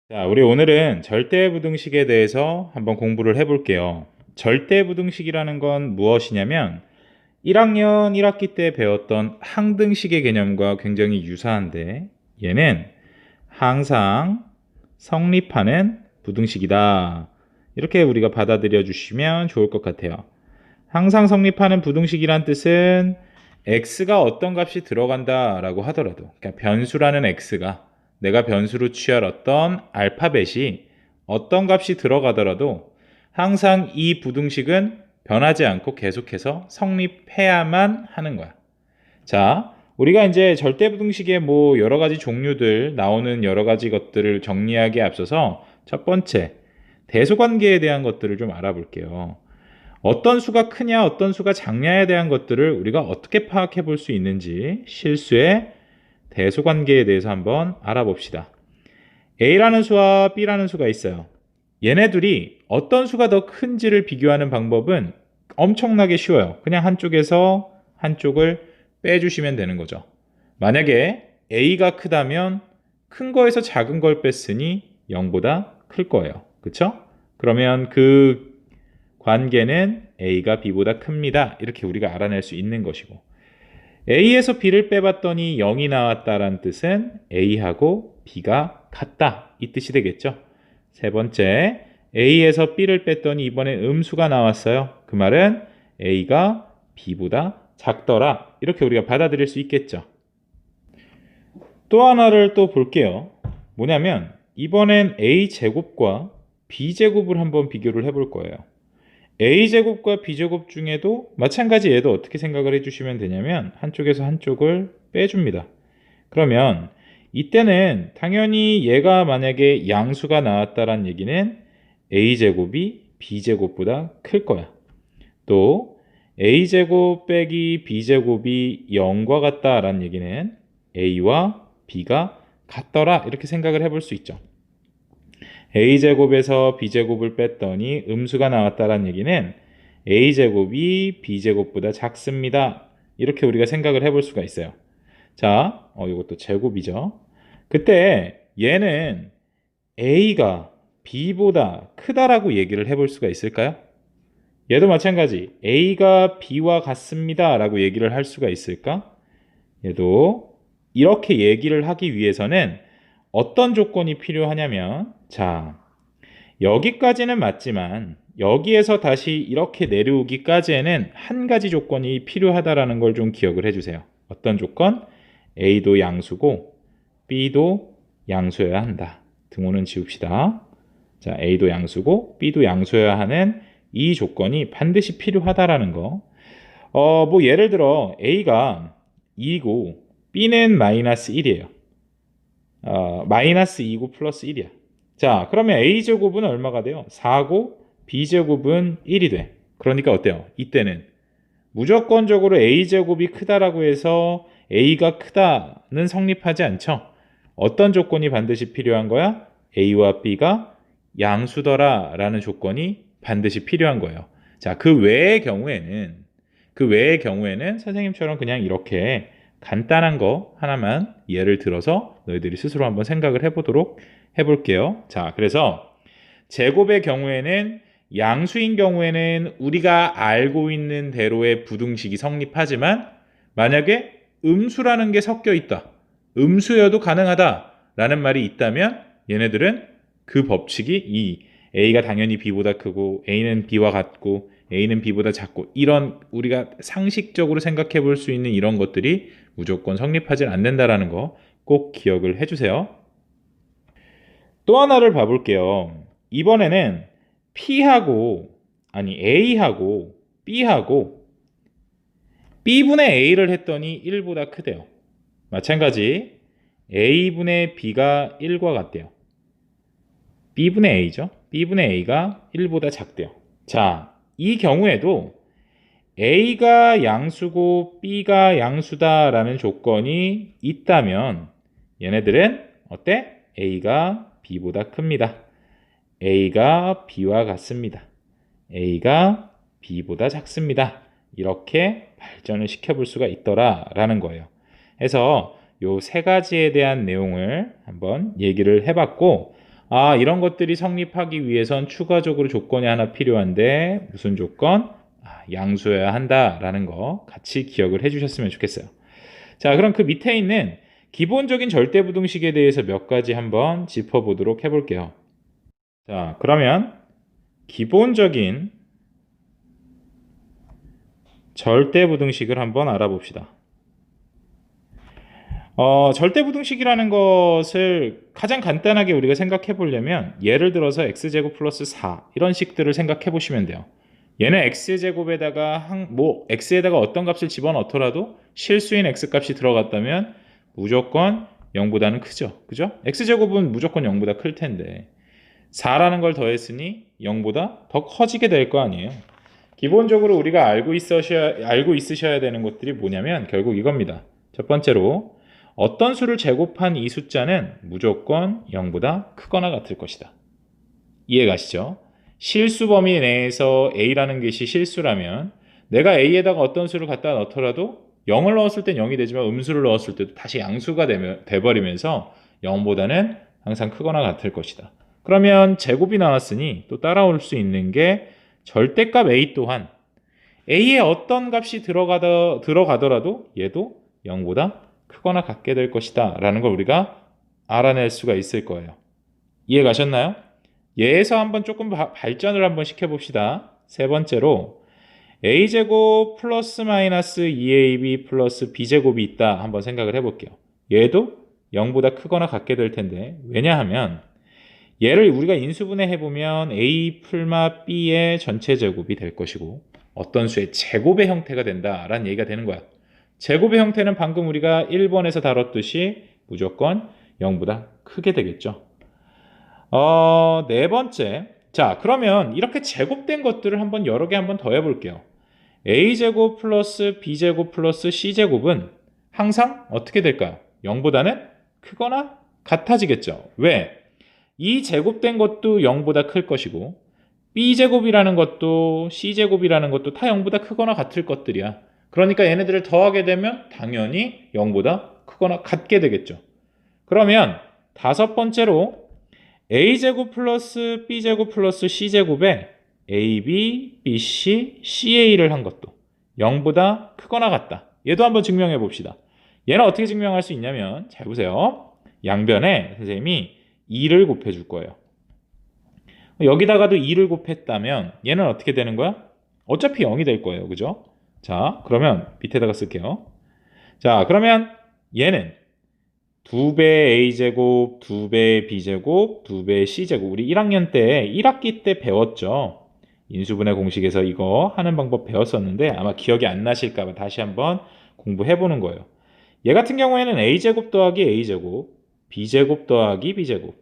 자, 우리 오늘은 절대부등식에 대해서 한번 공부를 해볼게요. 절대부등식이라는 건 무엇이냐면 1학년 1학기 때 배웠던 항등식의 개념과 굉장히 유사한데 얘는 항상 성립하는 부등식이다. 이렇게 우리가 받아들여 주시면 좋을 것 같아요. 항상 성립하는 부등식이란 뜻은 x가 어떤 값이 들어간다라고 하더라도, 그러니까 변수라는 x가 내가 변수로 취할 어떤 알파벳이 어떤 값이 들어가더라도 항상 이 부등식은 변하지 않고 계속해서 성립해야만 하는 거야. 자, 우리가 이제 절대부등식의 뭐 여러 가지 종류들 나오는 여러 가지 것들을 정리하기에 앞서서 첫 번째, 대소관계에 대한 것들을 좀 알아볼게요. 어떤 수가 크냐, 어떤 수가 작냐에 대한 것들을 우리가 어떻게 파악해 볼 수 있는지 실수의 대소관계에 대해서 한번 알아봅시다. A라는 수와 B라는 수가 있어요. 얘네들이 어떤 수가 더 큰지를 비교하는 방법은 엄청나게 쉬워요. 그냥 한쪽에서 한쪽을 빼주시면 되는 거죠. 만약에 A가 크다면 큰 거에서 작은 걸 뺐으니 0보다 클 거예요. 그쵸? 그러면 그 관계는 A가 B보다 큽니다. 이렇게 우리가 알아낼 수 있는 것이고, A에서 B를 빼봤더니 0이 나왔다는 뜻은 A하고 B가 같다 이 뜻이 되겠죠. 세 번째, A에서 B를 뺐더니 이번에 음수가 나왔어요. 그 말은 A가 B보다 작더라 이렇게 우리가 받아들일 수 있겠죠. 또 하나를 또 볼게요. 뭐냐면 이번엔 A제곱과 B제곱을 한번 비교를 해볼 거예요. A제곱과 B제곱 중에도 마찬가지 얘도 어떻게 생각을 해주시면 되냐면 한쪽에서 한쪽을 빼줍니다. 그러면 이때는 당연히 얘가 만약에 양수가 나왔다는 얘기는 A제곱이 B제곱보다 클 거야. 또 A제곱 빼기 B제곱이 0과 같다라는 얘기는 A와 B가 같더라 이렇게 생각을 해볼 수 있죠. A제곱에서 B제곱을 뺐더니 음수가 나왔다는 얘기는 A제곱이 B제곱보다 작습니다. 이렇게 우리가 생각을 해볼 수가 있어요. 자, 이것도 제곱이죠. 그때 얘는 A가 B보다 크다라고 얘기를 해볼 수가 있을까요? 얘도 마찬가지 A가 B와 같습니다 라고 얘기를 할 수가 있을까? 얘도 이렇게 얘기를 하기 위해서는 어떤 조건이 필요하냐면, 자, 여기까지는 맞지만 여기에서 다시 이렇게 내려오기까지에는 한 가지 조건이 필요하다라는 걸 좀 기억을 해주세요. 어떤 조건? A도 양수고 B도 양수여야 한다. 등호는 지웁시다. 자, A도 양수고 B도 양수여야 하는 이 조건이 반드시 필요하다라는 거. 뭐 예를 들어 A가 2고 B는 마이너스 1이에요. 마이너스 2고 플러스 1이야. 자, 그러면 A제곱은 얼마가 돼요? 4고 B제곱은 1이 돼. 그러니까 어때요? 이때는 무조건적으로 A제곱이 크다라고 해서 A가 크다는 성립하지 않죠. 어떤 조건이 반드시 필요한 거야? A와 B가 양수더라 라는 조건이 반드시 필요한 거예요. 자, 그 외의 경우에는 선생님처럼 그냥 이렇게 간단한 거 하나만 예를 들어서 너희들이 스스로 한번 생각을 해보도록 해볼게요. 자, 그래서 제곱의 경우에는 양수인 경우에는 우리가 알고 있는 대로의 부등식이 성립하지만 만약에 음수라는 게 섞여 있다. 음수여도 가능하다라는 말이 있다면 얘네들은 그 법칙이 이 A가 당연히 B보다 크고 A는 B와 같고 A는 B보다 작고 이런 우리가 상식적으로 생각해 볼 수 있는 이런 것들이 무조건 성립하지 않는다라는 거 꼭 기억을 해주세요. 또 하나를 봐볼게요. 이번에는 A하고 B하고 B분의 A를 했더니 1보다 크대요. 마찬가지 A분의 B가 1과 같대요. B분의 A죠. B분의 A가 1보다 작대요. 자, 이 경우에도 A가 양수고 B가 양수다라는 조건이 있다면 얘네들은 어때? A가 B보다 큽니다. A가 B와 같습니다. A가 B보다 작습니다. 이렇게 발전을 시켜볼 수가 있더라라는 거예요. 그래서 요 세 가지에 대한 내용을 한번 얘기를 해봤고 아, 이런 것들이 성립하기 위해선 추가적으로 조건이 하나 필요한데 무슨 조건? 아, 양수여야 한다라는 거 같이 기억을 해주셨으면 좋겠어요. 자, 그럼 그 밑에 있는 기본적인 절대부등식에 대해서 몇 가지 한번 짚어보도록 해볼게요. 자, 그러면 기본적인 절대부등식을 한번 알아봅시다. 절대부등식이라는 것을 가장 간단하게 우리가 생각해 보려면 예를 들어서 x제곱 플러스 4 이런 식들을 생각해 보시면 돼요. 얘는 x제곱에다가 x에다가 어떤 값을 집어넣더라도 실수인 x 값이 들어갔다면 무조건 0보다는 크죠. 그죠? x제곱은 무조건 0보다 클 텐데 4라는 걸 더했으니 0보다 더 커지게 될 거 아니에요. 기본적으로 우리가 알고 있으셔야 되는 것들이 뭐냐면 결국 이겁니다. 첫 번째로 어떤 수를 제곱한 이 숫자는 무조건 0보다 크거나 같을 것이다. 이해가시죠? 실수 범위 내에서 A라는 것이 실수라면 내가 A에다가 어떤 수를 갖다 넣더라도 0을 넣었을 땐 0이 되지만 음수를 넣었을 때도 다시 양수가 돼버리면서 0보다는 항상 크거나 같을 것이다. 그러면 제곱이 나왔으니 또 따라올 수 있는 게 절대값 A 또한 A에 어떤 값이 들어가더라도 얘도 0보다 크거나 같게 될 것이다 라는 걸 우리가 알아낼 수가 있을 거예요. 이해 가셨나요? 얘에서 한번 조금 발전을 한번 시켜봅시다. 세 번째로 a제곱 플러스 마이너스 2ab 플러스 b제곱이 있다 한번 생각을 해볼게요. 얘도 0보다 크거나 같게 될 텐데 왜냐하면 얘를 우리가 인수분해 해보면 a 풀마 b의 전체 제곱이 될 것이고 어떤 수의 제곱의 형태가 된다라는 얘기가 되는 거야. 제곱의 형태는 방금 우리가 1번에서 다뤘듯이 무조건 0보다 크게 되겠죠. 네 번째. 자, 그러면 이렇게 제곱된 것들을 한번 여러 개 한번 더 해볼게요. a제곱 플러스 b제곱 플러스 c제곱은 항상 어떻게 될까요? 0보다는 크거나 같아지겠죠. 왜? 이 제곱된 것도 0보다 클 것이고 b제곱이라는 것도 c제곱이라는 것도 다 0보다 크거나 같을 것들이야. 그러니까 얘네들을 더하게 되면 당연히 0보다 크거나 같게 되겠죠. 그러면 다섯 번째로 a제곱 플러스 b제곱 플러스 c제곱에 ab, bc, ca를 한 것도 0보다 크거나 같다. 얘도 한번 증명해 봅시다. 얘는 어떻게 증명할 수 있냐면 잘 보세요. 양변에 선생님이 2를 곱해 줄 거예요. 여기다가도 2를 곱했다면 얘는 어떻게 되는 거야? 어차피 0이 될 거예요. 그죠? 자, 그러면 밑에다가 쓸게요. 자, 그러면 얘는 2배 a제곱, 2배 b제곱, 2배 c제곱. 우리 1학년 때 1학기 때 배웠죠. 인수분해 공식에서 이거 하는 방법 배웠었는데 아마 기억이 안 나실까 봐 다시 한번 공부해 보는 거예요. 얘 같은 경우에는 a제곱 더하기 a제곱, b제곱 더하기 b제곱,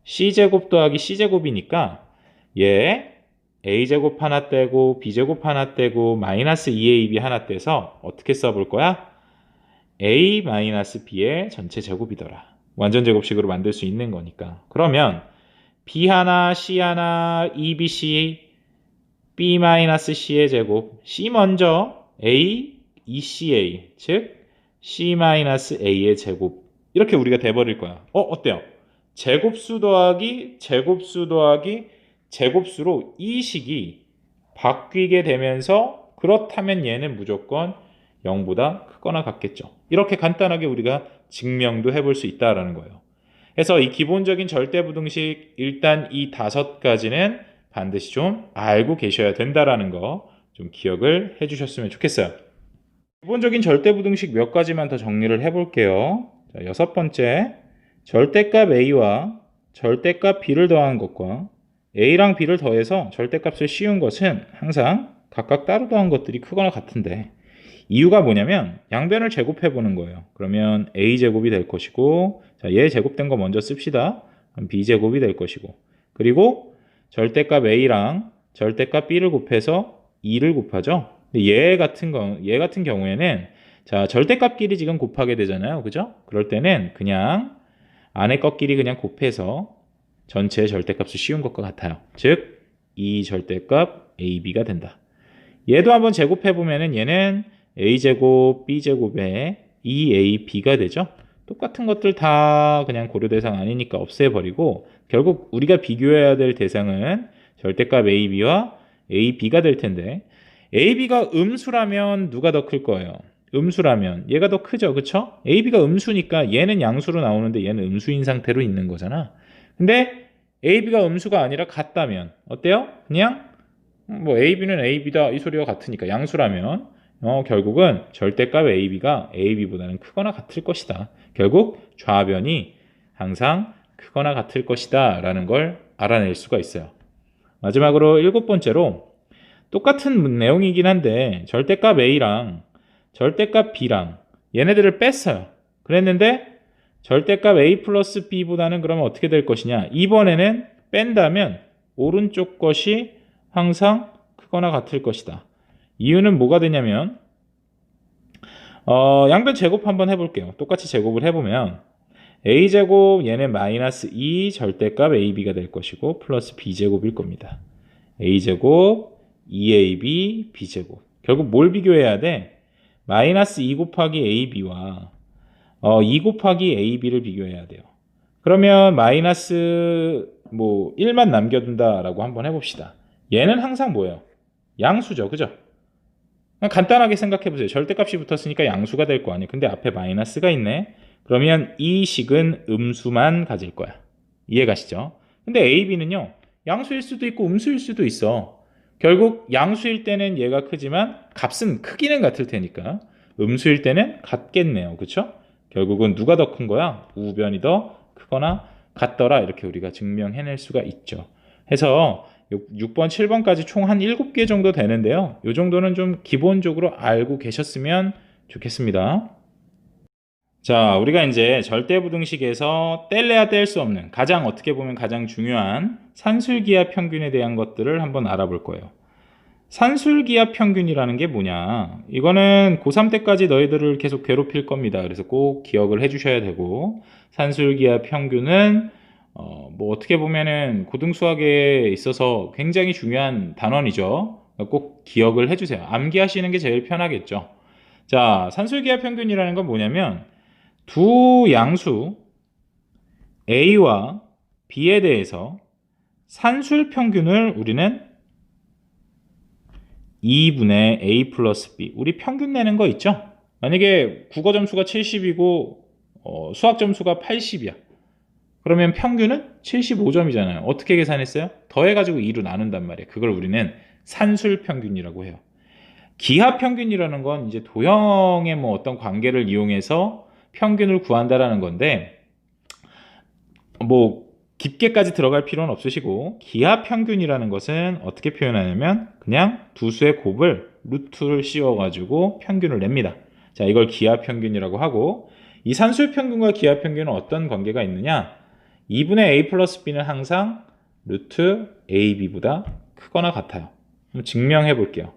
c제곱 더하기 c제곱이니까 얘 a제곱 하나 떼고 b제곱 하나 떼고 마이너스 2ab 하나 떼서 어떻게 써볼 거야? a 마이너스 b의 전체 제곱이더라. 완전 제곱식으로 만들 수 있는 거니까. 그러면 b 하나, c 하나, 2bc, b 마이너스 c의 제곱, c 먼저 a, 2ca, 즉 c 마이너스 a의 제곱 이렇게 우리가 돼버릴 거야. 어때요? 제곱수 더하기 제곱수 더하기 제곱수로 이 식이 바뀌게 되면서 그렇다면 얘는 무조건 0보다 크거나 같겠죠. 이렇게 간단하게 우리가 증명도 해볼 수 있다라는 거예요. 그래서 이 기본적인 절대부등식 일단 이 5가지는 반드시 좀 알고 계셔야 된다라는 거 좀 기억을 해주셨으면 좋겠어요. 기본적인 절대부등식 몇 가지만 더 정리를 해볼게요. 자, 6번째, 절대값 a와 절대값 b를 더한 것과 a랑 b를 더해서 절대값을 씌운 것은 항상 각각 따로 더한 것들이 크거나 같은데 이유가 뭐냐면 양변을 제곱해 보는 거예요. 그러면 a제곱이 될 것이고 자, 얘 제곱된 거 먼저 씁시다. 그럼 b제곱이 될 것이고 그리고 절대값 a랑 절대값 b를 곱해서 2를 곱하죠. 근데 얘 같은 경우에는 자, 절대값끼리 지금 곱하게 되잖아요. 그죠? 그럴 때는 그냥 안에 것끼리 그냥 곱해서 전체 절대값을 씌운 것과 같아요. 즉, 이 절대값 ab가 된다. 얘도 한번 제곱해 보면은 얘는 a제곱 b제곱에 2ab가 되죠. 똑같은 것들 다 그냥 고려 대상 아니니까 없애버리고 결국 우리가 비교해야 될 대상은 절대값 AB와 AB가 될 텐데 AB가 음수라면 누가 더 클 거예요? 음수라면 얘가 더 크죠, 그쵸? AB가 음수니까 얘는 양수로 나오는데 얘는 음수인 상태로 있는 거잖아. 근데 AB가 음수가 아니라 같다면 어때요? 그냥 뭐 AB는 AB다 이 소리와 같으니까 양수라면 결국은 절대값 AB가 AB보다는 크거나 같을 것이다. 결국 좌변이 항상 크거나 같을 것이다 라는 걸 알아낼 수가 있어요. 마지막으로 7번째로 똑같은 내용이긴 한데 절대값 A랑 절대값 B랑 얘네들을 뺐어요. 그랬는데 절대값 A 플러스 B보다는 그러면 어떻게 될 것이냐. 이번에는 뺀다면 오른쪽 것이 항상 크거나 같을 것이다. 이유는 뭐가 되냐면 양변 제곱 한번 해볼게요. 똑같이 제곱을 해보면 A제곱 얘는 마이너스 2 절대값 AB가 될 것이고 플러스 B제곱일 겁니다. A제곱 2AB B제곱. 결국 뭘 비교해야 돼? 마이너스 2 곱하기 AB와 2 곱하기 AB를 비교해야 돼요. 그러면 마이너스 1만 남겨둔다라고 한번 해봅시다. 얘는 항상 뭐예요? 양수죠. 그죠? 간단하게 생각해보세요. 절대값이 붙었으니까 양수가 될 거 아니에요. 근데 앞에 마이너스가 있네. 그러면 이 식은 음수만 가질 거야. 이해가시죠? 근데 AB는요. 양수일 수도 있고 음수일 수도 있어. 결국 양수일 때는 얘가 크지만 값은 크기는 같을 테니까 음수일 때는 같겠네요. 그쵸? 결국은 누가 더 큰 거야? 우변이 더 크거나 같더라. 이렇게 우리가 증명해낼 수가 있죠. 해서 6번, 7번까지 총 한 7개 정도 되는데요. 이 정도는 좀 기본적으로 알고 계셨으면 좋겠습니다. 자, 우리가 이제 절대부등식에서 뗄래야 뗄 수 없는 가장 어떻게 보면 가장 중요한 산술기하 평균에 대한 것들을 한번 알아볼 거예요. 산술기하 평균이라는 게 뭐냐? 이거는 고3 때까지 너희들을 계속 괴롭힐 겁니다. 그래서 꼭 기억을 해주셔야 되고 산술기하 평균은 어떻게 보면은 고등수학에 있어서 굉장히 중요한 단원이죠. 꼭 기억을 해주세요. 암기하시는 게 제일 편하겠죠. 자, 산술기하 평균이라는 건 뭐냐면 두 양수 A와 B에 대해서 산술 평균을 우리는 2분의 A 플러스 B 우리 평균 내는 거 있죠? 만약에 국어 점수가 70이고 수학 점수가 80이야. 그러면 평균은 75점이잖아요. 어떻게 계산했어요? 더해가지고 2로 나눈단 말이에요. 그걸 우리는 산술 평균이라고 해요. 기하 평균이라는 건 이제 도형의 어떤 관계를 이용해서 평균을 구한다라는 건데 깊게까지 들어갈 필요는 없으시고 기하 평균이라는 것은 어떻게 표현하냐면 그냥 두 수의 곱을 루트를 씌워가지고 평균을 냅니다. 자, 이걸 기하 평균이라고 하고 이 산술 평균과 기하 평균은 어떤 관계가 있느냐? 2분의 A 플러스 B는 항상 루트 AB보다 크거나 같아요. 한번 증명해 볼게요.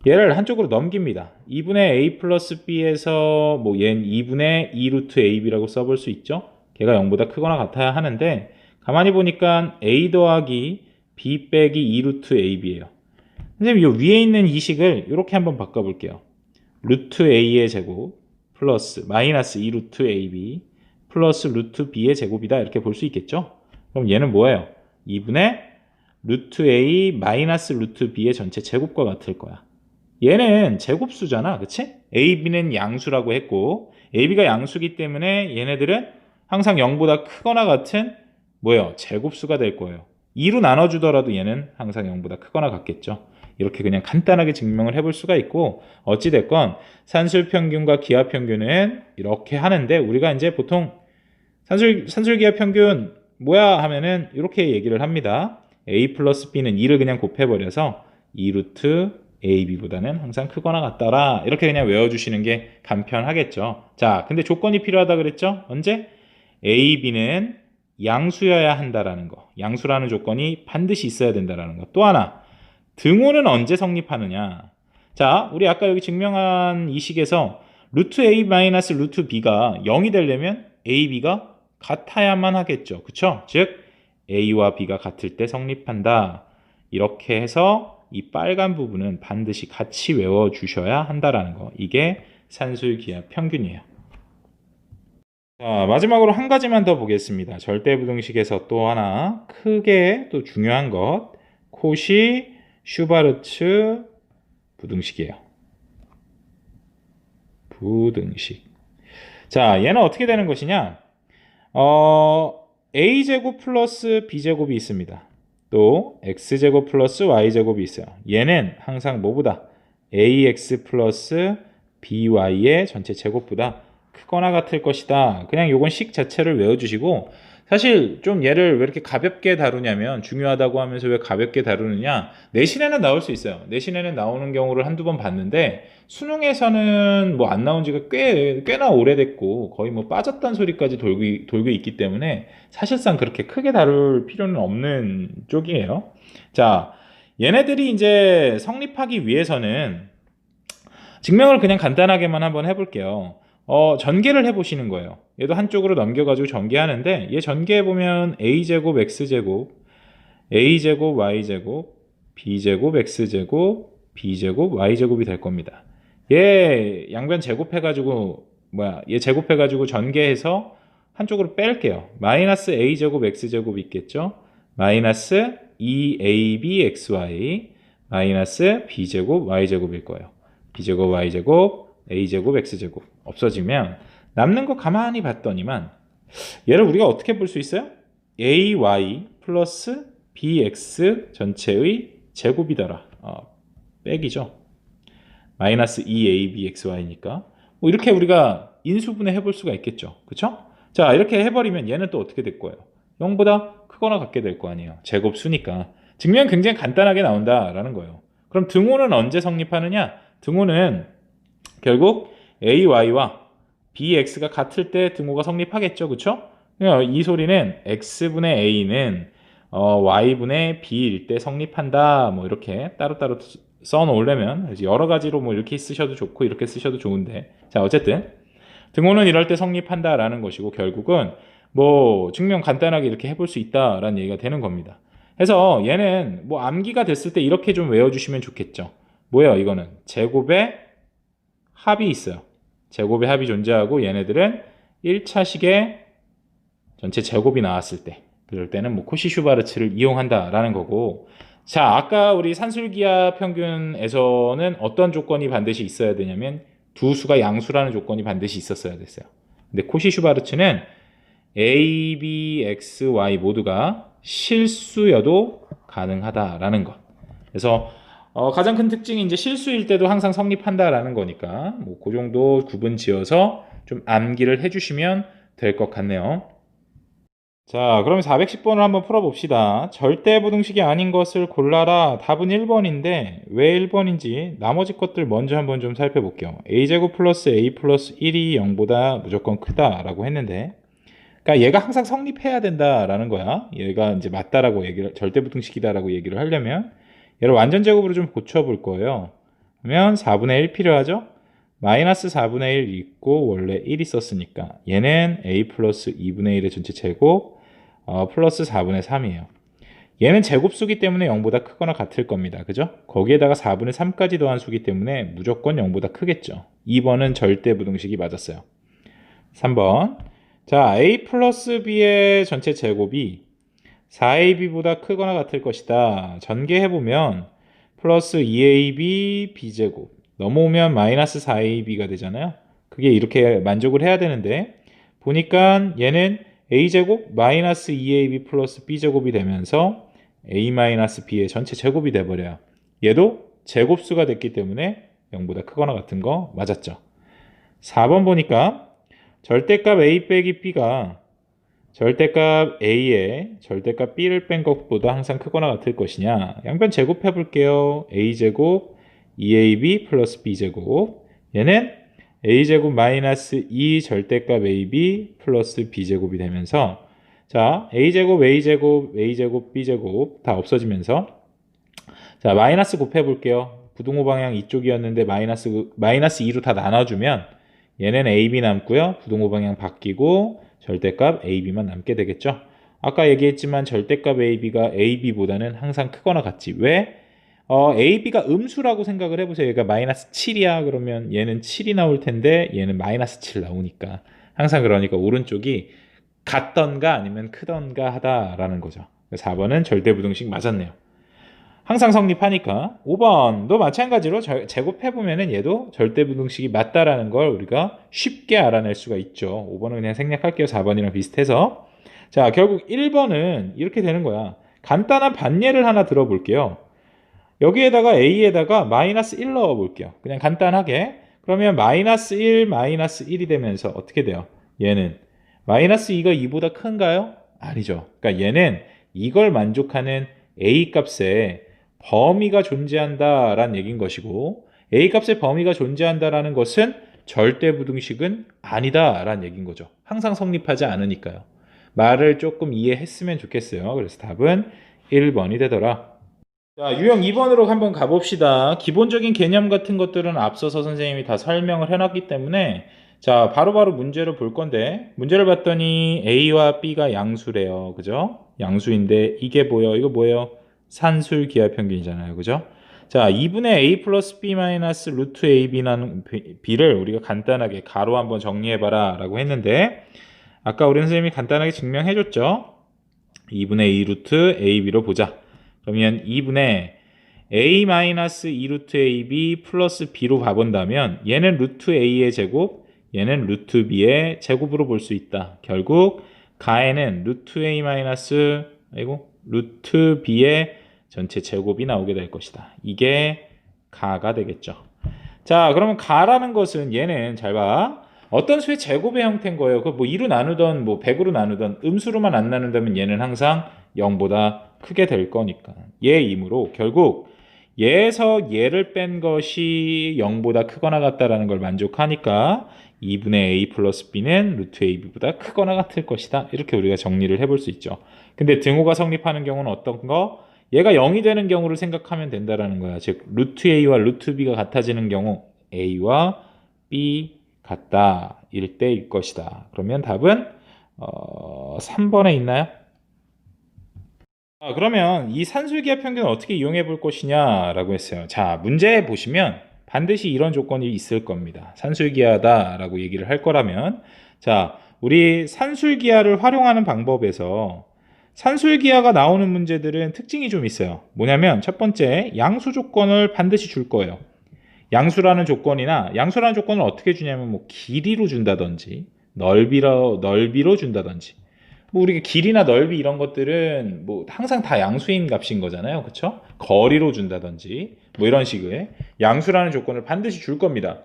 얘를 한쪽으로 넘깁니다. 2분의 A 플러스 B에서 얘는 2분의 2 루트 AB라고 써볼 수 있죠. 걔가 0보다 크거나 같아야 하는데 가만히 보니까 A 더하기 B 빼기 2 루트 AB예요. 선생님, 이 위에 있는 이 식을 이렇게 한번 바꿔볼게요. 루트 A의 제곱 플러스 마이너스 2 루트 AB 플러스 루트 B의 제곱이다. 이렇게 볼 수 있겠죠. 그럼 얘는 뭐예요? 2분의 루트 A 마이너스 루트 B의 전체 제곱과 같을 거야. 얘는 제곱수잖아. 그치? AB는 양수라고 했고 AB가 양수기 때문에 얘네들은 항상 0보다 크거나 같은 제곱수가 될 거예요. 2로 나눠주더라도 얘는 항상 0보다 크거나 같겠죠. 이렇게 그냥 간단하게 증명을 해볼 수가 있고 어찌됐건 산술평균과 기하평균은 이렇게 하는데 우리가 이제 보통 산술기하 평균 뭐야 하면은 이렇게 얘기를 합니다. A 플러스 B는 2를 그냥 곱해버려서 2 루트 AB보다는 항상 크거나 같더라. 이렇게 그냥 외워주시는 게 간편하겠죠. 자, 근데 조건이 필요하다 그랬죠? 언제? AB는 양수여야 한다라는 거. 양수라는 조건이 반드시 있어야 된다라는 거. 또 하나, 등호는 언제 성립하느냐? 자, 우리 아까 여기 증명한 이 식에서 루트 A 마이너스 루트 B가 0이 되려면 AB가 같아야만 하겠죠. 그쵸? 즉 A와 B가 같을 때 성립한다. 이렇게 해서 이 빨간 부분은 반드시 같이 외워주셔야 한다라는 거. 이게 산술기하 평균이에요. 자, 마지막으로 한 가지만 더 보겠습니다. 절대부등식에서 또 하나 크게 또 중요한 것, 코시 슈바르츠 부등식이에요. 부등식. 자, 얘는 어떻게 되는 것이냐? a제곱 플러스 b제곱이 있습니다. 또 x제곱 플러스 y제곱이 있어요. 얘는 항상 뭐보다 ax 플러스 by의 전체 제곱보다 크거나 같을 것이다. 그냥 요건 식 자체를 외워주시고, 사실 좀 얘를 왜 이렇게 가볍게 다루냐면, 중요하다고 하면서 왜 가볍게 다루느냐, 내신에는 나올 수 있어요. 내신에는 나오는 경우를 한두 번 봤는데 수능에서는 뭐 안 나온 지가 꽤나 오래됐고 거의 뭐 빠졌다는 소리까지 돌고 있기 때문에 사실상 그렇게 크게 다룰 필요는 없는 쪽이에요. 자, 얘네들이 이제 성립하기 위해서는 증명을 그냥 간단하게만 한번 해볼게요. 전개를 해보시는 거예요. 얘도 한쪽으로 넘겨가지고 전개하는데, 얘 전개해보면 a제곱 x제곱, a제곱 y제곱, b제곱 x제곱, b제곱 y제곱이 될 겁니다. 얘 양변 제곱해가지고 얘 제곱해가지고 전개해서 한쪽으로 뺄게요. 마이너스 a제곱 x제곱 있겠죠? 마이너스 2abxy 마이너스 b제곱 y제곱일 거예요. b제곱 y제곱 a제곱 x제곱 없어지면 남는 거 가만히 봤더니만 얘를 우리가 어떻게 볼 수 있어요? ay 플러스 bx 전체의 제곱이더라. 빼기죠. 마이너스 2abxy니까 뭐 이렇게 우리가 인수분해 해볼 수가 있겠죠. 그쵸? 자, 이렇게 해버리면 얘는 또 어떻게 될 거예요? 0보다 크거나 같게 될 거 아니에요. 제곱수니까. 증명 굉장히 간단하게 나온다라는 거예요. 그럼 등호는 언제 성립하느냐? 등호는 결국 ay와 bx가 같을 때 등호가 성립하겠죠. 그쵸? 이 소리는 x분의 a는 y분의 b일 때 성립한다. 뭐 이렇게 따로따로 써 놓으려면 여러 가지로 뭐 이렇게 쓰셔도 좋고 이렇게 쓰셔도 좋은데, 자, 어쨌든 등호는 이럴 때 성립한다라는 것이고, 결국은 뭐 증명 간단하게 이렇게 해볼 수 있다라는 얘기가 되는 겁니다. 그래서 얘는 뭐 암기가 됐을 때 이렇게 좀 외워주시면 좋겠죠. 뭐예요? 이거는 제곱의 합이 있어요. 제곱의 합이 존재하고 얘네들은 1차식의 전체 제곱이 나왔을 때, 그럴 때는 뭐 코시-슈바르츠를 이용한다라는 거고, 자, 아까 우리 산술기하 평균에서는 어떤 조건이 반드시 있어야 되냐면 두 수가 양수라는 조건이 반드시 있었어야 됐어요. 근데 코시-슈바르츠는 a, b, x, y 모두가 실수여도 가능하다라는 것. 그래서 가장 큰 특징이 이제 실수일 때도 항상 성립한다라는 거니까 뭐 그 정도 구분 지어서 좀 암기를 해주시면 될 것 같네요. 자, 그러면 410번을 한번 풀어봅시다. 절대부등식이 아닌 것을 골라라. 답은 1번인데 왜 1번인지 나머지 것들 먼저 한번 좀 살펴볼게요. a제곱 플러스 a 플러스 1이 0보다 무조건 크다라고 했는데, 그러니까 얘가 항상 성립해야 된다라는 거야. 얘가 이제 맞다라고 절대부등식이다라고 얘기를 하려면 얘를 완전 제곱으로 좀 고쳐볼 거예요. 그러면 4분의 1 필요하죠? 마이너스 4분의 1 있고 원래 1 있었으니까 얘는 a 플러스 2분의 1의 전체 제곱 플러스 4분의 3이에요. 얘는 제곱수기 때문에 0보다 크거나 같을 겁니다. 그죠? 거기에다가 4분의 3까지 더한 수기 때문에 무조건 0보다 크겠죠. 2번은 절대부등식이 맞았어요. 3번. 자, a 플러스 b의 전체 제곱이 4ab보다 크거나 같을 것이다. 전개해보면 플러스 2ab b제곱 넘어오면 마이너스 4ab가 되잖아요. 그게 이렇게 만족을 해야 되는데, 보니까 얘는 a제곱 마이너스 2ab 플러스 b제곱이 되면서 a 마이너스 b의 전체 제곱이 돼버려요. 얘도 제곱수가 됐기 때문에 0보다 크거나 같은 거 맞았죠. 4번 보니까 절대값 a 빼기 b가 절대값 a에 절대값 b를 뺀 것보다 항상 크거나 같을 것이냐. 양변 제곱해 볼게요. a제곱 2ab 플러스 b제곱, 얘는 a제곱 마이너스 2 절대값 ab 플러스 b제곱이 되면서, 자, a제곱 a제곱 a제곱 b제곱 다 없어지면서, 자, 마이너스 곱해 볼게요. 부등호 방향 이쪽이었는데 마이너스 2로 다 나눠주면 얘는 ab 남고요. 부등호 방향 바뀌고 절대값 ab만 남게 되겠죠. 아까 얘기했지만 절대값 ab가 ab보다는 항상 크거나 같지. 왜? ab가 음수라고 생각을 해보세요. 얘가 마이너스 7이야. 그러면 얘는 7이 나올 텐데 얘는 마이너스 7 나오니까 항상 그러니까 오른쪽이 같던가 아니면 크던가 하다라는 거죠. 4번은 절대부등식 맞았네요. 항상 성립하니까 5번도 마찬가지로 제곱해보면은 얘도 절대부등식이 맞다라는 걸 우리가 쉽게 알아낼 수가 있죠. 5번은 그냥 생략할게요. 4번이랑 비슷해서. 자, 결국 1번은 이렇게 되는 거야. 간단한 반예를 하나 들어볼게요. 여기에다가 a에다가 마이너스 1 넣어볼게요. 그냥 간단하게. 그러면 마이너스 1, 마이너스 1이 되면서 어떻게 돼요? 얘는 마이너스 2가 2보다 큰가요? 아니죠. 그러니까 얘는 이걸 만족하는 a 값에 범위가 존재한다라는 얘기인 것이고 a 값의 범위가 존재한다라는 것은 절대부등식은 아니다라는 얘기인 거죠. 항상 성립하지 않으니까요. 말을 조금 이해했으면 좋겠어요. 그래서 답은 1번이 되더라. 자, 유형 2번으로 한번 가봅시다. 기본적인 개념 같은 것들은 앞서서 선생님이 다 설명을 해놨기 때문에 자, 바로바로 문제를 볼 건데 문제를 봤더니 A와 B가 양수래요. 그죠? 양수인데 이게 뭐예요? 이거 뭐예요? 산술 기하 평균이잖아요. 그죠? 자, 2분의 A 플러스 B 마이너스 루트 AB라는 B를 우리가 간단하게 가로 한번 정리해봐라 라고 했는데 아까 우리 선생님이 간단하게 증명해줬죠? 2분의 2 루트 AB로 보자. 그러면 2분의 a 마이너스 2 루트 ab 플러스 b로 봐본다면 얘는 루트 a의 제곱, 얘는 루트 b의 제곱으로 볼 수 있다. 결국 가에는 루트 a 마이너스 루트 b의 전체 제곱이 나오게 될 것이다. 이게 가가 되겠죠. 자, 그러면 가라는 것은 얘는 잘 봐. 어떤 수의 제곱의 형태인 거예요. 그 뭐 2로 나누던 뭐 100으로 나누던 음수로만 안 나눈다면 얘는 항상 0보다 크게 될 거니까 얘이므로 결국 얘에서 얘를 뺀 것이 0보다 크거나 같다라는 걸 만족하니까 2분의 a 플러스 b는 루트 ab보다 크거나 같을 것이다. 이렇게 우리가 정리를 해볼 수 있죠. 근데 등호가 성립하는 경우는 어떤 거? 얘가 0이 되는 경우를 생각하면 된다라는 거야. 즉 루트 a와 루트 b가 같아지는 경우 a와 b 같다 일 때일 것이다. 그러면 답은 3번에 있나요? 그러면 이 산술기하 평균을 어떻게 이용해 볼 것이냐라고 했어요. 자, 문제 보시면 반드시 이런 조건이 있을 겁니다. 산술기하다라고 얘기를 할 거라면 자, 우리 산술기하를 활용하는 방법에서 산술기하가 나오는 문제들은 특징이 좀 있어요. 뭐냐면 첫 번째, 양수 조건을 반드시 줄 거예요. 양수라는 조건을 어떻게 주냐면 뭐 길이로 준다든지 넓이로 준다든지 뭐 우리가 길이나 넓이 이런 것들은 뭐 항상 다 양수인 값인 거잖아요. 그렇죠? 거리로 준다든지 뭐 이런 식의 양수라는 조건을 반드시 줄 겁니다.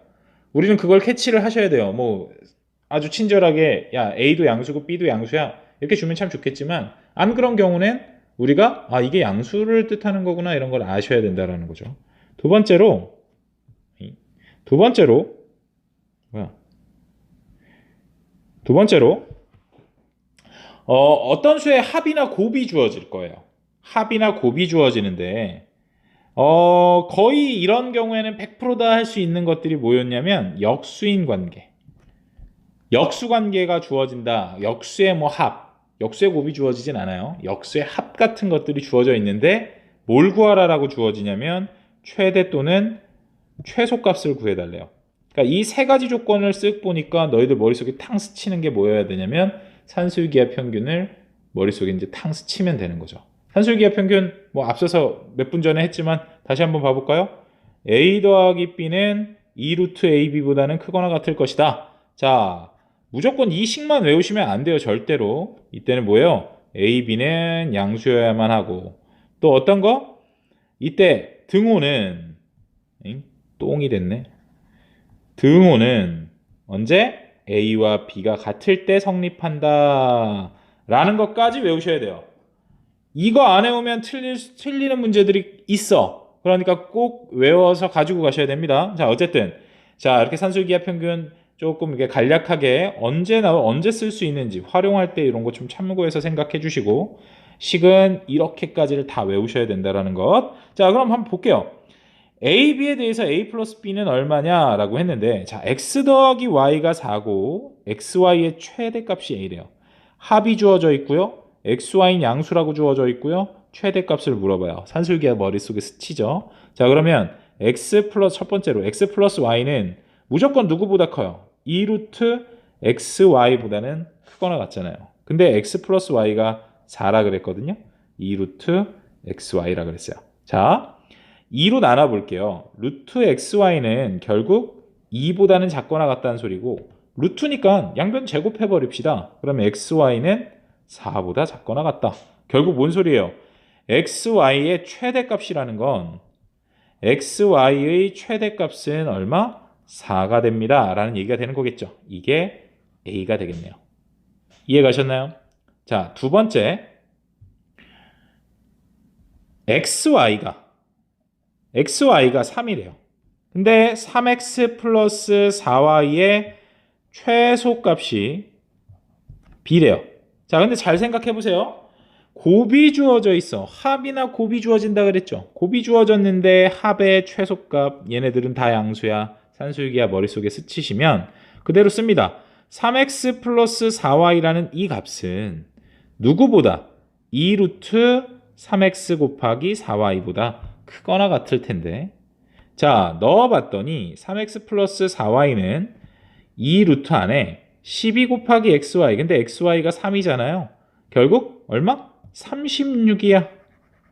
우리는 그걸 캐치를 하셔야 돼요. 뭐 아주 친절하게 야 A도 양수고 B도 양수야 이렇게 주면 참 좋겠지만 안 그런 경우는 우리가 이게 양수를 뜻하는 거구나 이런 걸 아셔야 된다라는 거죠. 두 번째로 어떤 수의 합이나 곱이 주어질 거예요. 합이나 곱이 주어지는데 거의 이런 경우에는 100%다 할 수 있는 것들이 뭐였냐면 역수인 관계. 역수 관계가 주어진다. 역수의 뭐 합, 역수의 곱이 주어지진 않아요. 역수의 합 같은 것들이 주어져 있는데 뭘 구하라라고 주어지냐면 최대 또는 최소값을 구해달래요. 그러니까 이 세 가지 조건을 쓱 보니까 너희들 머릿속에 탕 스치는 게 뭐여야 되냐면 산술기하 평균을 머릿속에 이제 탕 스치면 되는 거죠. 산술기하 평균 뭐 앞서서 몇 분 전에 했지만 다시 한번 봐볼까요? a 더하기 b는 2 루트 ab보다는 크거나 같을 것이다. 자, 무조건 이 식만 외우시면 안 돼요. 절대로. 이때는 뭐예요? a, b는 양수여야만 하고 또 어떤 거? 이때 등호는 똥이 됐네. 등호는 언제? A와 B가 같을 때 성립한다 라는 것까지 외우셔야 돼요. 이거 안 외우면 틀리는 문제들이 있어. 그러니까 꼭 외워서 가지고 가셔야 됩니다. 자, 어쨌든 자, 이렇게 산술기하 평균 조금 이렇게 간략하게 언제 쓸 수 있는지 활용할 때 이런 거 좀 참고해서 생각해 주시고 식은 이렇게까지를 다 외우셔야 된다라는 것. 자, 그럼 한번 볼게요. A, B에 대해서 A 플러스 B는 얼마냐라고 했는데 자, X 더하기 Y가 4고 XY의 최대값이 A래요. 합이 주어져 있고요. XY는 양수라고 주어져 있고요. 최대값을 물어봐요. 산술기하 머릿속에 스치죠. 자, 그러면 X 플러스 첫 번째로 X 플러스 Y는 무조건 누구보다 커요? 2 루트 xy보다는 크거나 같잖아요. 근데 x 플러스 y가 4라 그랬거든요. 2 루트 xy라 그랬어요. 자, 2로 나눠볼게요. 루트 xy는 결국 2보다는 작거나 같다는 소리고 루트니까 양변 제곱해버립시다. 그러면 xy는 4보다 작거나 같다. 결국 뭔 소리예요? xy의 최대값이라는 건 xy의 최대값은 얼마? 4가 됩니다. 라는 얘기가 되는 거겠죠. 이게 a가 되겠네요. 이해 가셨나요? 자, 두 번째 xy가 3이래요. 근데 3x 플러스 4y의 최소값이 b래요. 자, 근데 잘 생각해 보세요. 곱이 주어져 있어. 합이나 곱이 주어진다 그랬죠. 곱이 주어졌는데 합의 최소값, 얘네들은 다 양수야. 산술기야 머릿속에 스치시면 그대로 씁니다. 3x 플러스 4y라는 이 값은 누구보다 2루트 3x 곱하기 4y보다 크거나 같을 텐데, 자, 넣어봤더니 3x 플러스 4y는 2루트 안에 12 곱하기 xy, 근데 xy가 3이잖아요. 결국 얼마? 36이야.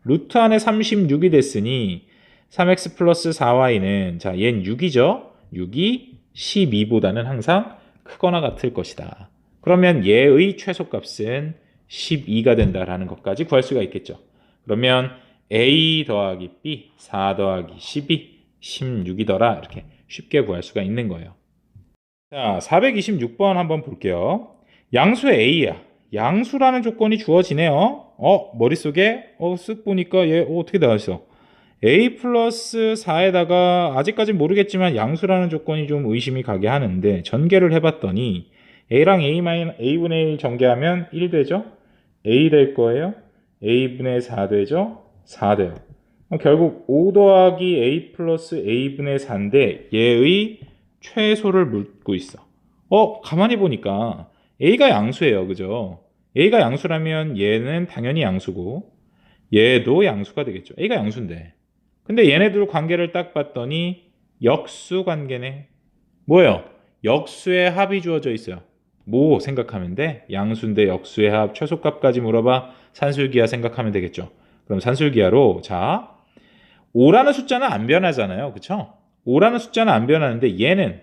루트 안에 36이 됐으니 3x 플러스 4y는, 자, 얘는 6이죠. 6이 12보다는 항상 크거나 같을 것이다. 그러면 얘의 최소값은 12가 된다라는 것까지 구할 수가 있겠죠. 그러면 a 더하기 b, 4 더하기 12, 16이더라. 이렇게 쉽게 구할 수가 있는 거예요. 자, 426번 한번 볼게요. 양수 a야. 양수라는 조건이 주어지네요. 머릿속에 쓱 보니까 얘 어떻게 나왔어? a 플러스 4에다가 아직까진 모르겠지만 양수라는 조건이 좀 의심이 가게 하는데 전개를 해봤더니 a랑 a분의 1 전개하면 1 되죠? a 될 거예요. a분의 4 되죠? 4 돼요. 결국 5 더하기 a 플러스 a분의 4인데 얘의 최소를 묻고 있어. 가만히 보니까 a가 양수예요. 그죠? a가 양수라면 얘는 당연히 양수고 얘도 양수가 되겠죠. a가 양수인데. 근데 얘네들 관계를 딱 봤더니 역수 관계네. 뭐예요? 역수의 합이 주어져 있어요. 뭐 생각하면 돼? 양수인데 역수의 합, 최소값까지 물어봐. 산술기하 생각하면 되겠죠. 그럼 산술기하로, 자, 5라는 숫자는 안 변하잖아요. 그쵸? 5라는 숫자는 안 변하는데 얘는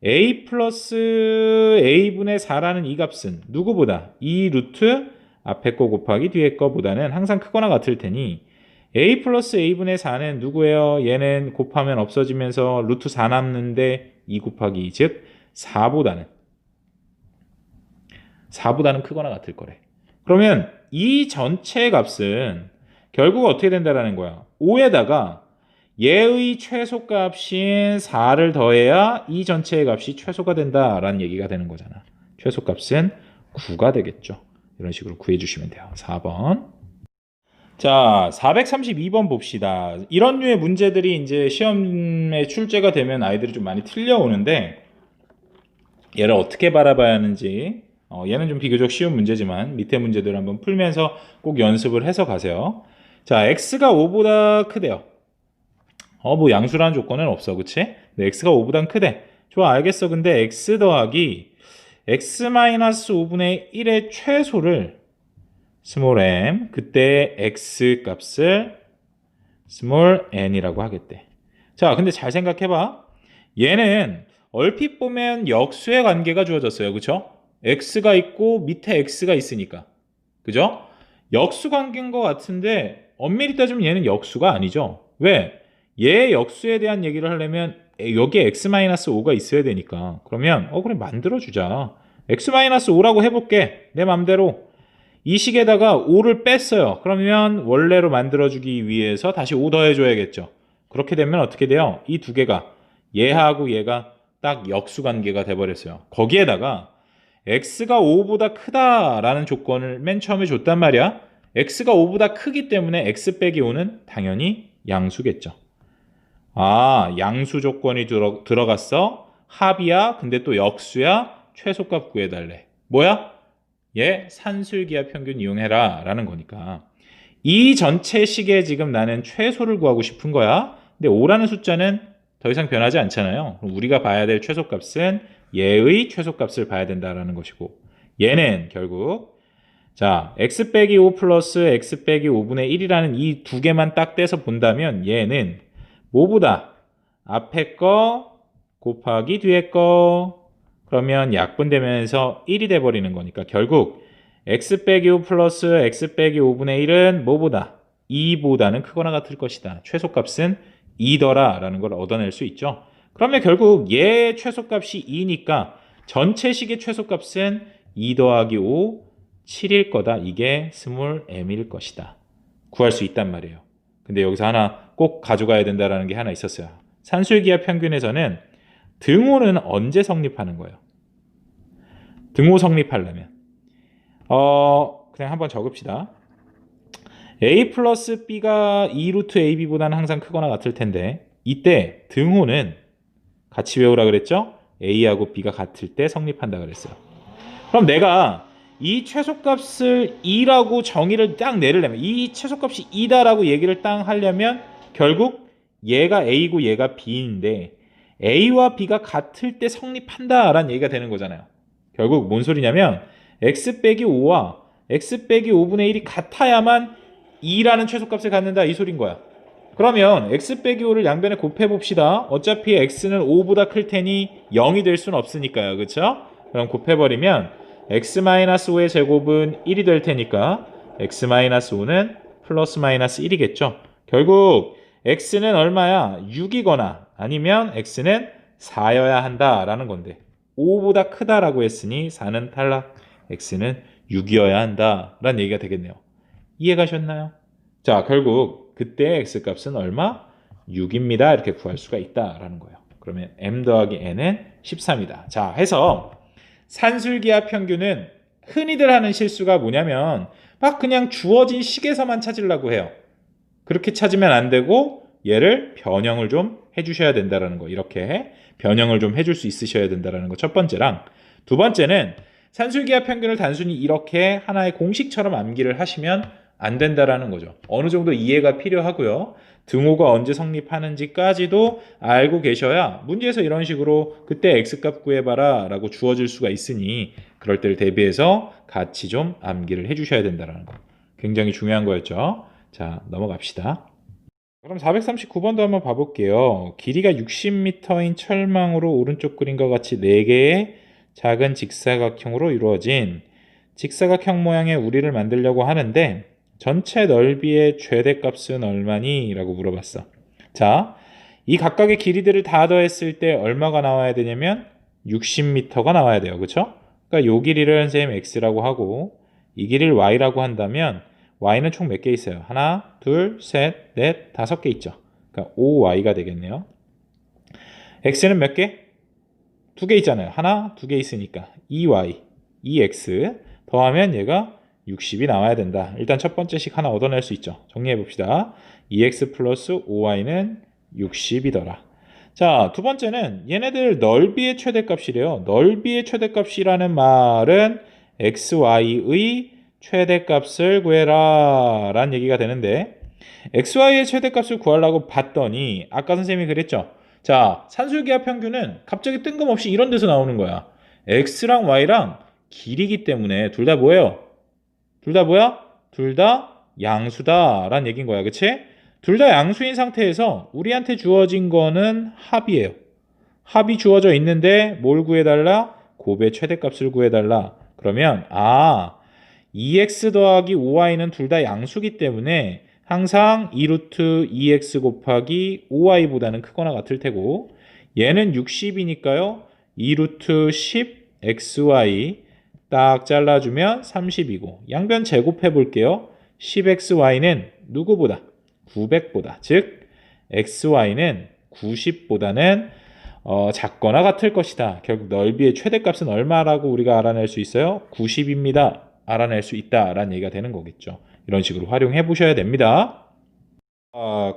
a 플러스 a분의 4라는 이 값은 누구보다 2 루트 앞에 거 곱하기 뒤에 거보다는 항상 크거나 같을 테니 a 플러스 a분의 4는 누구예요? 얘는 곱하면 없어지면서 루트 4 남는데 2 곱하기 2, 즉 4보다는 크거나 같을 거래. 그러면 이 전체 값은 결국 어떻게 된다라는 거야? 5에다가 얘의 최소값인 4를 더해야 이 전체의 값이 최소가 된다라는 얘기가 되는 거잖아. 최소값은 9가 되겠죠. 이런 식으로 구해주시면 돼요. 4번. 자, 432번 봅시다. 이런 류의 문제들이 이제 시험에 출제가 되면 아이들이 좀 많이 틀려오는데 얘를 어떻게 바라봐야 하는지, 얘는 좀 비교적 쉬운 문제지만 밑에 문제들 한번 풀면서 꼭 연습을 해서 가세요. 자, x가 5보다 크대요. 뭐 양수라는 조건은 없어, 그치? 근데 x가 5보단 크대. 좋아, 알겠어. 근데 x 더하기 x-5분의 1의 최소를 스몰 m, 그때 x 값을 스몰 n이라고 하겠대. 자, 근데 잘 생각해봐. 얘는 얼핏 보면 역수의 관계가 주어졌어요. 그쵸? x가 있고 밑에 x가 있으니까. 그죠? 역수 관계인 것 같은데 엄밀히 따지면 얘는 역수가 아니죠. 왜? 얘 역수에 대한 얘기를 하려면 여기에 x-5가 있어야 되니까. 그러면 그래 만들어주자. x-5라고 해볼게. 내 맘대로. 이 식에다가 5를 뺐어요. 그러면 원래로 만들어주기 위해서 다시 5 더해줘야겠죠. 그렇게 되면 어떻게 돼요? 이 두 개가 얘하고 얘가 딱 역수관계가 돼버렸어요. 거기에다가 x가 5보다 크다라는 조건을 맨 처음에 줬단 말이야. x가 5보다 크기 때문에 x 빼기 5는 당연히 양수겠죠. 양수 조건이 들어갔어. 합이야. 근데 또 역수야. 최소값 구해달래. 뭐야? 얘 산술기하 평균 이용해라 라는 거니까 이 전체 식에 지금 나는 최소를 구하고 싶은 거야. 근데 5라는 숫자는 더 이상 변하지 않잖아요. 그럼 우리가 봐야 될 최소값은 얘의 최소값을 봐야 된다라는 것이고, 얘는 결국 자 x 빼기 5 플러스 x 빼기 5분의 1이라는 이 두 개만 딱 떼서 본다면 얘는 뭐보다 앞에 거 곱하기 뒤에 거, 그러면 약분되면서 1이 돼버리는 거니까 결국 x 빼기 5 플러스 x 빼기 5분의 1은 뭐보다 2보다는 크거나 같을 것이다. 최소값은 2더라 라는 걸 얻어낼 수 있죠. 그러면 결국 얘 최소값이 2니까 전체 식의 최소값은 2 더하기 5, 7일 거다. 이게 스몰 m일 것이다. 구할 수 있단 말이에요. 근데 여기서 하나 꼭 가져가야 된다는 게 하나 있었어요. 산술기하 평균에서는 등호는 언제 성립하는 거예요? 등호 성립하려면 그냥 한번 적읍시다. a 플러스 b가 2루트 ab보다는 항상 크거나 같을 텐데 이때 등호는 같이 외우라 그랬죠? a하고 b가 같을 때 성립한다 그랬어요. 그럼 내가 이 최소값을 2라고 정의를 딱 내려면 이 최소값이 2다라고 얘기를 딱 하려면 결국 얘가 a고 얘가 b인데 a와 b가 같을 때 성립한다라는 얘기가 되는 거잖아요. 결국 뭔 소리냐면 x 빼기 5와 x 빼기 5분의 1이 같아야만 2라는 최소값을 갖는다 이 소린 거야. 그러면 x 빼기 5를 양변에 곱해봅시다. 어차피 x는 5보다 클 테니 0이 될 수는 없으니까요. 그렇죠? 그럼 곱해버리면 x-5의 제곱은 1이 될 테니까 x-5는 플러스 마이너스 1이겠죠. 결국 x는 얼마야? 6이거나 아니면 x는 4여야 한다라는 건데 5보다 크다라고 했으니 4는 탈락, x는 6이어야 한다라는 얘기가 되겠네요. 이해가셨나요? 자, 결국 그때 x값은 얼마? 6입니다. 이렇게 구할 수가 있다라는 거예요. 그러면 m 더하기 n은 13이다. 자, 해서 산술기하 평균은 흔히들 하는 실수가 뭐냐면 막 그냥 주어진 식에서만 찾으려고 해요. 그렇게 찾으면 안 되고 얘를 변형을 좀 해주셔야 된다는 거. 이렇게 변형을 좀 해줄 수 있으셔야 된다는 거. 첫 번째랑 두 번째는 산술기하 평균을 단순히 이렇게 하나의 공식처럼 암기를 하시면 안 된다라는 거죠. 어느 정도 이해가 필요하고요. 등호가 언제 성립하는지까지도 알고 계셔야 문제에서 이런 식으로 그때 x값 구해봐라 라고 주어질 수가 있으니 그럴 때를 대비해서 같이 좀 암기를 해주셔야 된다는 거. 굉장히 중요한 거였죠. 자, 넘어갑시다. 그럼 439번도 한번 봐볼게요. 길이가 60m인 철망으로 오른쪽 그림과 같이 4개의 작은 직사각형으로 이루어진 직사각형 모양의 우리를 만들려고 하는데 전체 넓이의 최대값은 얼마니? 라고 물어봤어. 자, 이 각각의 길이들을 다 더했을 때 얼마가 나와야 되냐면 60m가 나와야 돼요. 그렇죠? 그러니까 요 길이를 선생님 x라고 하고 이 길이를 y라고 한다면 y는 총 몇 개 있어요? 하나, 둘, 셋, 넷, 5개 있죠. 그러니까 5y가 되겠네요. x는 몇 개? 2개 있잖아요. 하나, 2개 있으니까 2y, 2x 더하면 얘가 60이 나와야 된다. 일단 첫 번째 식 하나 얻어낼 수 있죠. 정리해 봅시다. 2x 플러스 5y는 60이더라. 자, 두 번째는 얘네들 넓이의 최대값이래요. 넓이의 최대값이라는 말은 xy의 최대값을 구해라 라는 얘기가 되는데 xy의 최대값을 구하려고 봤더니 아까 선생님이 그랬죠. 자, 산술기하 평균은 갑자기 뜬금없이 이런 데서 나오는 거야. x랑 y랑 길이기 때문에 둘 다 뭐예요? 둘 다 뭐야? 둘 다 양수다 라는 얘기인 거야. 그치? 둘 다 양수인 상태에서 우리한테 주어진 거는 합이에요. 합이 주어져 있는데 뭘 구해달라? 곱의 최대값을 구해달라. 그러면 2x 더하기 5y는 둘 다 양수기 때문에 항상 2루트 2x 곱하기 5y보다는 크거나 같을 테고 얘는 60이니까요. 2루트 10xy 딱 잘라주면 30이고 양변 제곱해 볼게요. 10xy는 누구보다? 900보다. 즉 xy는 90보다는 작거나 같을 것이다. 결국 넓이의 최대값은 얼마라고 우리가 알아낼 수 있어요? 90입니다. 알아낼 수 있다라는 얘기가 되는 거겠죠. 이런 식으로 활용해 보셔야 됩니다.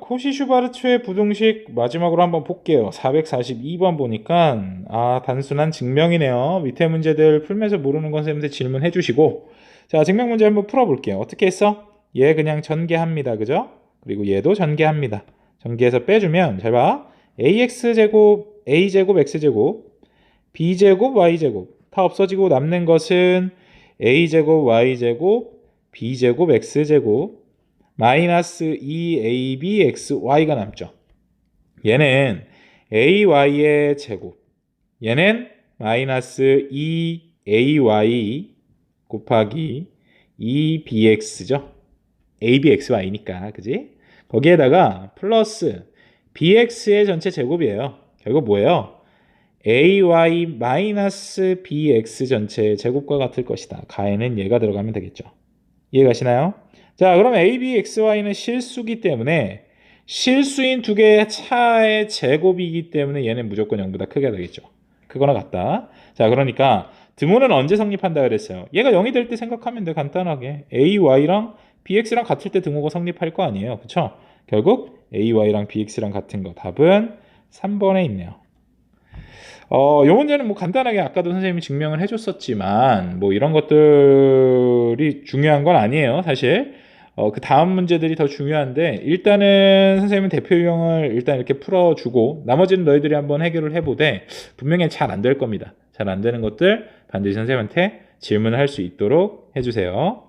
코시-슈바르츠의 부등식 마지막으로 한번 볼게요. 442번 보니까 단순한 증명이네요. 밑에 문제들 풀면서 모르는 건 선생님들 질문해 주시고 자, 증명 문제 한번 풀어볼게요. 어떻게 했어? 얘 그냥 전개합니다. 그죠? 그리고 얘도 전개합니다. 전개해서 빼주면 잘 봐. ax제곱, a제곱, x제곱 b제곱 y제곱 다 없어지고 남는 것은 a제곱 y제곱 b제곱 x제곱 마이너스 2ab xy가 남죠. 얘는 ay의 제곱, 얘는 마이너스 2ay 곱하기 2bx죠. abxy니까, 그지? 거기에다가 플러스 bx의 전체 제곱이에요. 결국 뭐예요? ay 마이너스 bx 전체 제곱과 같을 것이다. 가에는 얘가 들어가면 되겠죠. 이해가시나요? 자, 그럼 a, b, x, y는 실수기 때문에 실수인 두 개의 차의 제곱이기 때문에 얘는 무조건 0보다 크게 되겠죠. 그거나 같다. 자, 그러니까 등호는 언제 성립한다 그랬어요? 얘가 0이 될 때 생각하면 돼. 간단하게. a, y랑 bx랑 같을 때 등호가 성립할 거 아니에요. 그쵸? 결국 a, y랑 bx랑 같은 거. 답은 3번에 있네요. 요 문제는 뭐 간단하게 아까도 선생님이 증명을 해줬었지만 뭐 이런 것들이 중요한 건 아니에요, 사실. 그 다음 문제들이 더 중요한데 일단은 선생님은 대표 유형을 일단 이렇게 풀어주고 나머지는 너희들이 한번 해결을 해보되 분명히 잘 안 될 겁니다. 잘 안 되는 것들 반드시 선생님한테 질문을 할 수 있도록 해주세요.